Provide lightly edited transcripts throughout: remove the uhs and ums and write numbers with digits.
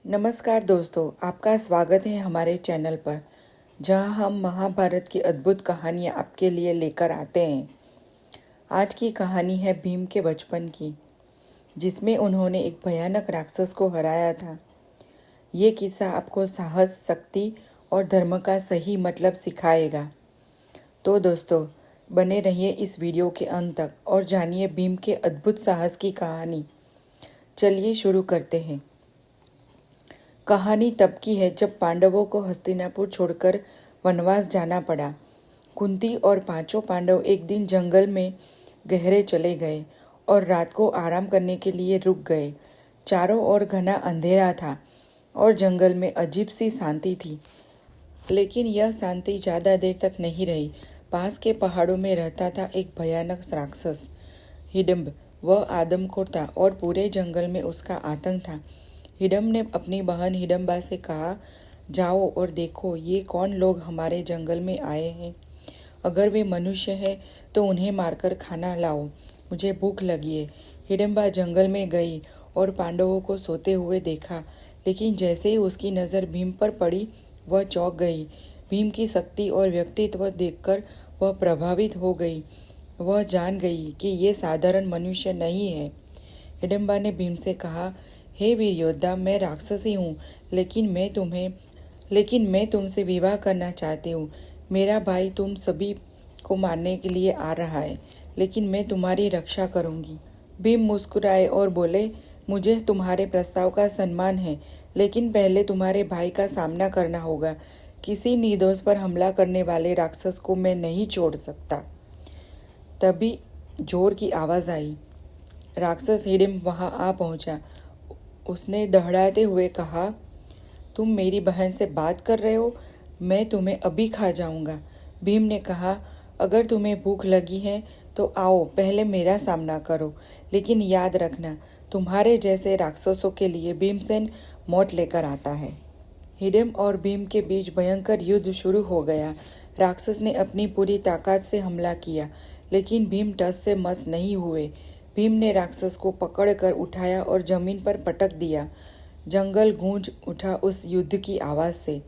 नमस्कार दोस्तों, आपका स्वागत है हमारे चैनल पर, जहां हम महाभारत की अद्भुत कहानियां आपके लिए लेकर आते हैं। आज की कहानी है भीम के बचपन की, जिसमें उन्होंने एक भयानक राक्षस को हराया था। ये किस्सा आपको साहस, शक्ति और धर्म का सही मतलब सिखाएगा। तो दोस्तों, बने रहिए इस वीडियो के अंत तक और जानिए भीम के अद्भुत साहस की कहानी। चलिए शुरू करते हैं। कहानी तब की है जब पांडवों को हस्तिनापुर छोड़कर वनवास जाना पड़ा। कुंती और पांचों पांडव एक दिन जंगल में गहरे चले गए और रात को आराम करने के लिए रुक गए। चारों ओर घना अंधेरा था और जंगल में अजीब सी शांति थी। लेकिन यह शांति ज़्यादा देर तक नहीं रही। पास के पहाड़ों में रहता था एक भयानक राक्षस, हिडिंब। वह आदमखोर था और पूरे जंगल में उसका आतंक था। हिडिंब ने अपनी बहन हिडिंबा से कहा, जाओ और देखो ये कौन लोग हमारे जंगल में आए हैं। अगर वे मनुष्य हैं तो उन्हें मारकर खाना लाओ, मुझे भूख लगी है। हिडिंबा जंगल में गई और पांडवों को सोते हुए देखा, लेकिन जैसे ही उसकी नज़र भीम पर पड़ी, वह चौंक गई। भीम की शक्ति और व्यक्तित्व देखकर वह प्रभावित हो गई। वह जान गई कि ये साधारण मनुष्य नहीं है। हिडिंबा ने भीम से कहा, हे वीर योद्धा, मैं राक्षसी हूँ, लेकिन मैं तुमसे विवाह करना चाहती हूँ। मेरा भाई तुम सभी को मारने के लिए आ रहा है, लेकिन मैं तुम्हारी रक्षा करूँगी। भीम मुस्कुराए और बोले, मुझे तुम्हारे प्रस्ताव का सम्मान है, लेकिन पहले तुम्हारे भाई का सामना करना होगा। किसी निर्दोष पर हमला करने वाले राक्षस को मैं नहीं छोड़ सकता। तभी जोर की आवाज़ आई। राक्षस हिडिंब वहां आ पहुंचा। उसने दहड़ाते हुए कहा, तुम मेरी बहन से बात कर रहे हो? मैं तुम्हें अभी खा जाऊंगा। भीम ने कहा, अगर तुम्हें भूख लगी है तो आओ, पहले मेरा सामना करो, लेकिन याद रखना, तुम्हारे जैसे राक्षसों के लिए भीमसेन मौत लेकर आता है। हिडिंब और भीम के बीच भयंकर युद्ध शुरू हो गया। राक्षस ने अपनी पूरी ताकत से हमला किया, लेकिन भीम टस से मस नहीं हुए। भीम ने राक्षस को पकड़कर उठाया और जमीन पर पटक दिया। जंगल गूंज उठा उस युद्ध की आवाज़ से।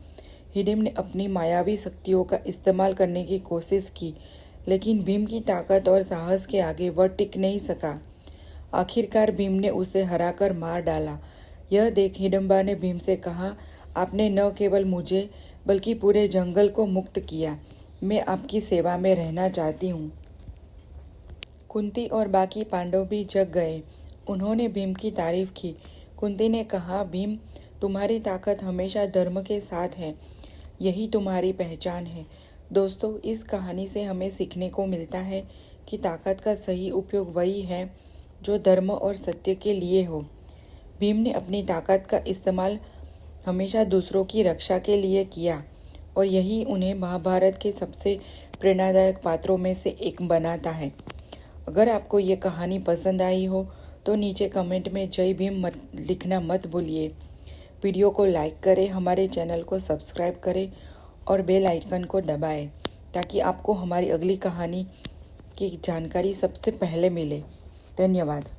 हिडिंब ने अपनी मायावी शक्तियों का इस्तेमाल करने की कोशिश की, लेकिन भीम की ताकत और साहस के आगे वह टिक नहीं सका। आखिरकार भीम ने उसे हराकर मार डाला। यह देख हिडिंबा ने भीम से कहा, आपने न केवल मुझे बल्कि पूरे जंगल को मुक्त किया। मैं आपकी सेवा में रहना चाहती हूँ। कुंती और बाकी पांडव भी जग गए। उन्होंने भीम की तारीफ की। कुंती ने कहा, भीम, तुम्हारी ताकत हमेशा धर्म के साथ है, यही तुम्हारी पहचान है। दोस्तों, इस कहानी से हमें सीखने को मिलता है कि ताकत का सही उपयोग वही है जो धर्म और सत्य के लिए हो। भीम ने अपनी ताकत का इस्तेमाल हमेशा दूसरों की रक्षा के लिए किया, और यही उन्हें महाभारत के सबसे प्रेरणादायक पात्रों में से एक बनाता है। अगर आपको ये कहानी पसंद आई हो तो नीचे कमेंट में जय भीम लिखना मत भूलिए। वीडियो को लाइक करें, हमारे चैनल को सब्सक्राइब करें और बेल आइकन को दबाएं, ताकि आपको हमारी अगली कहानी की जानकारी सबसे पहले मिले। धन्यवाद।